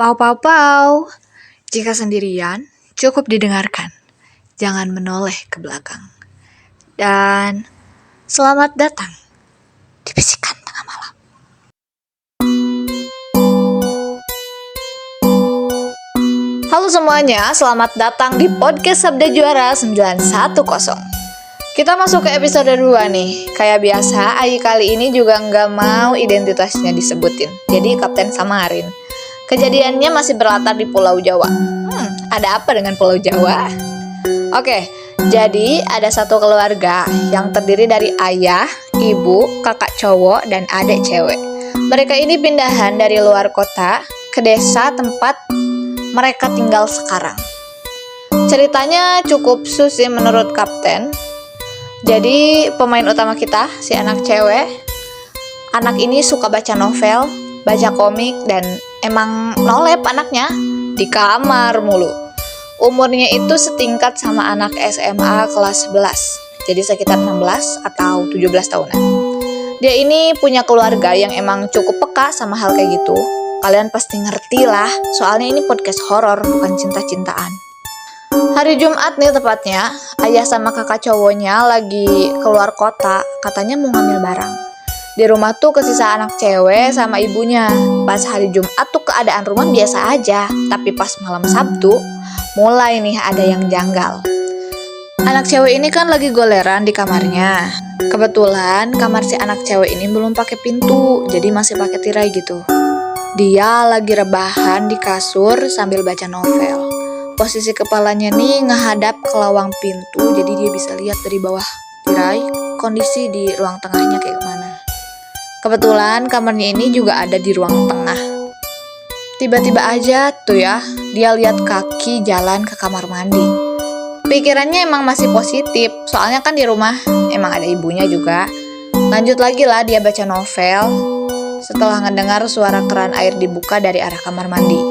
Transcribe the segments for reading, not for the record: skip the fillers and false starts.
Pau pau pau. Jika sendirian, cukup didengarkan. Jangan menoleh ke belakang. Dan selamat datang di Bisikan Tengah Malam. Halo semuanya, selamat datang di podcast Sabda Juara 910. Kita masuk ke episode 2 nih. Kayak biasa, Ayi kali ini juga nggak mau identitasnya disebutin. Jadi Kapten Samarin. Kejadiannya masih berlatar di Pulau Jawa. Ada apa dengan Pulau Jawa? Oke, jadi ada satu keluarga yang terdiri dari ayah, ibu, kakak cowok, dan adik cewek. Mereka ini pindahan dari luar kota ke desa tempat mereka tinggal sekarang. Ceritanya cukup susi menurut Kapten. Jadi pemain utama kita, si anak cewek, anak ini suka baca novel, baca komik, dan emang nolep anaknya di kamar mulu. Umurnya itu setingkat sama anak SMA kelas 11, jadi sekitar 16 atau 17 tahunan. Dia ini punya keluarga yang emang cukup peka sama hal kayak gitu. Kalian pasti ngerti lah, soalnya ini podcast horor, bukan cinta-cintaan. Hari Jumat nih tepatnya, ayah sama kakak cowoknya lagi keluar kota, katanya mau ngambil barang. Di rumah tuh kesisa anak cewek sama ibunya. Pas hari Jumat tuh keadaan rumah biasa aja, tapi pas malam Sabtu, mulai nih ada yang janggal. Anak cewek ini kan lagi goleran di kamarnya. Kebetulan kamar si anak cewek ini belum pakai pintu, jadi masih pakai tirai gitu. Dia lagi rebahan di kasur sambil baca novel. Posisi kepalanya nih ngehadap ke lawang pintu, jadi dia bisa lihat dari bawah tirai kondisi di ruang tengahnya kayak gimana. Kebetulan kamarnya ini juga ada di ruang tengah. Tiba-tiba aja tuh ya, dia lihat kaki jalan ke kamar mandi. Pikirannya emang masih positif, soalnya kan di rumah emang ada ibunya juga. Lanjut lagi lah dia baca novel, setelah ngedengar suara keran air dibuka dari arah kamar mandi.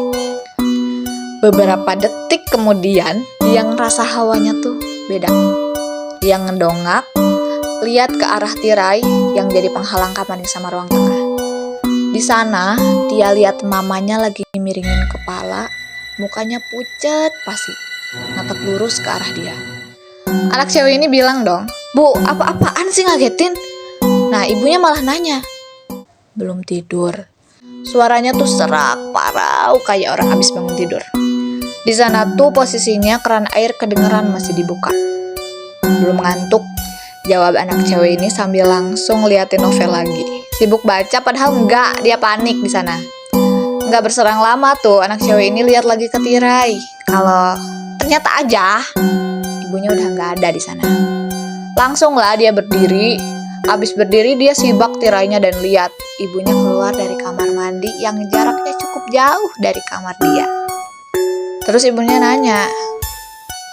Beberapa detik kemudian, dia ngerasa hawanya tuh beda. Dia ngedongak, lihat ke arah tirai yang jadi penghalang kamarnya sama ruang tengah. Di sana, dia lihat mamanya lagi miringin kepala, mukanya pucat pasti, natap lurus ke arah dia. Anak cewek ini bilang dong, "Bu, apa-apaan sih ngagetin?" Nah, ibunya malah nanya, "Belum tidur." Suaranya tuh serak, parau kayak orang habis bangun tidur. Di sana tuh posisinya keran air kedengeran masih dibuka. "Belum ngantuk?" jawab anak cewek ini sambil langsung liatin novel lagi. Sibuk baca padahal enggak, dia panik di sana. Enggak berserang lama tuh anak cewek ini lihat lagi ke tirai. Kalau ternyata aja ibunya udah enggak ada di sana. Langsung lah dia berdiri. Abis berdiri dia sibak tirainya dan lihat ibunya keluar dari kamar mandi yang jaraknya cukup jauh dari kamar dia. Terus ibunya nanya,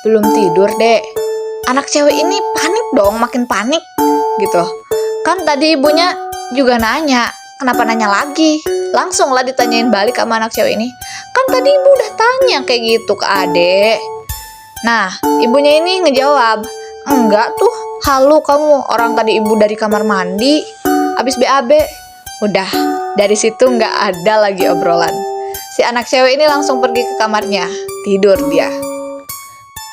"Belum tidur, Dek?" Anak cewek ini panik dong, makin panik gitu. Kan tadi ibunya juga nanya, kenapa nanya lagi? Langsung lah ditanyain balik sama anak cewek ini. Kan tadi ibu udah tanya kayak gitu ke adek. Nah, ibunya ini ngejawab, "Enggak tuh, halu kamu, orang tadi ibu dari kamar mandi, abis BAB." Udah, dari situ nggak ada lagi obrolan. Si anak cewek ini langsung pergi ke kamarnya, tidur dia.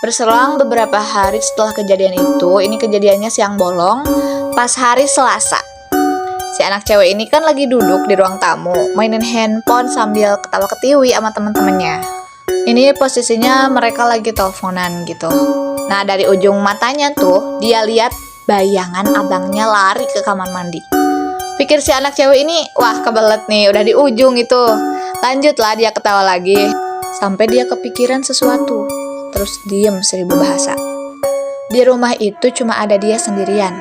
Berselang beberapa hari setelah kejadian itu, ini kejadiannya siang bolong, pas hari Selasa. Si anak cewek ini kan lagi duduk di ruang tamu, mainin handphone sambil ketawa-ketiwi sama temen-temennya. Ini posisinya mereka lagi teleponan gitu. Nah, dari ujung matanya tuh, dia lihat bayangan abangnya lari ke kamar mandi. Pikir si anak cewek ini, wah kebelet nih, udah di ujung itu. Lanjutlah dia ketawa lagi, sampai dia kepikiran sesuatu. Terus diem 1000 bahasa. Di rumah itu cuma ada dia sendirian.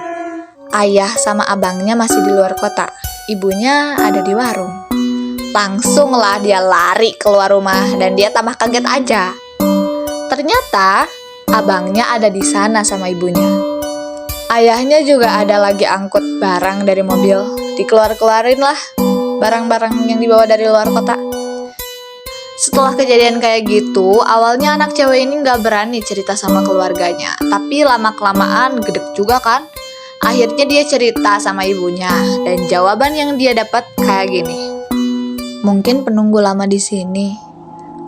Ayah sama abangnya masih di luar kota. Ibunya ada di warung. Langsung lah dia lari keluar rumah dan dia tambah kaget aja. Ternyata abangnya ada di sana sama ibunya. Ayahnya juga ada lagi angkut barang dari mobil. Dikeluar-keluarin lah barang-barang yang dibawa dari luar kota. Setelah kejadian kayak gitu, awalnya anak cewek ini gak berani cerita sama keluarganya. Tapi lama-kelamaan gedek juga kan. Akhirnya dia cerita sama ibunya. Dan jawaban yang dia dapat kayak gini, "Mungkin penunggu lama di sini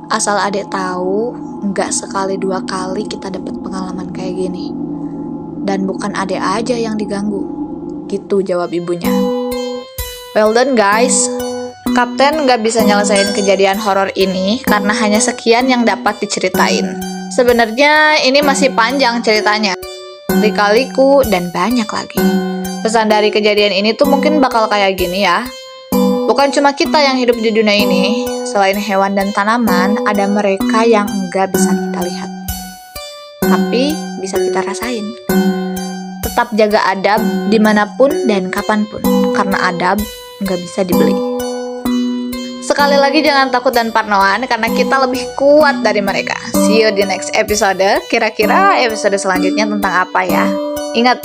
Asal adek tahu, nggak sekali dua kali kita dapat pengalaman kayak gini. Dan bukan adek aja yang diganggu. Gitu jawab ibunya. Well done guys. Kapten nggak bisa nyelesain kejadian horor ini karena hanya sekian yang dapat diceritain. Sebenarnya ini masih panjang ceritanya. Lika-liku dan banyak lagi. Pesan dari kejadian ini tuh mungkin bakal kayak gini ya. Bukan cuma kita yang hidup di dunia ini, selain hewan dan tanaman, ada mereka yang enggak bisa kita lihat. Tapi bisa kita rasain. Tetap jaga adab dimanapun dan kapanpun, karena adab enggak bisa dibeli. Sekali lagi jangan takut dan parnoan, karena kita lebih kuat dari mereka. See you di next episode. Kira-kira episode selanjutnya tentang apa ya? Ingat,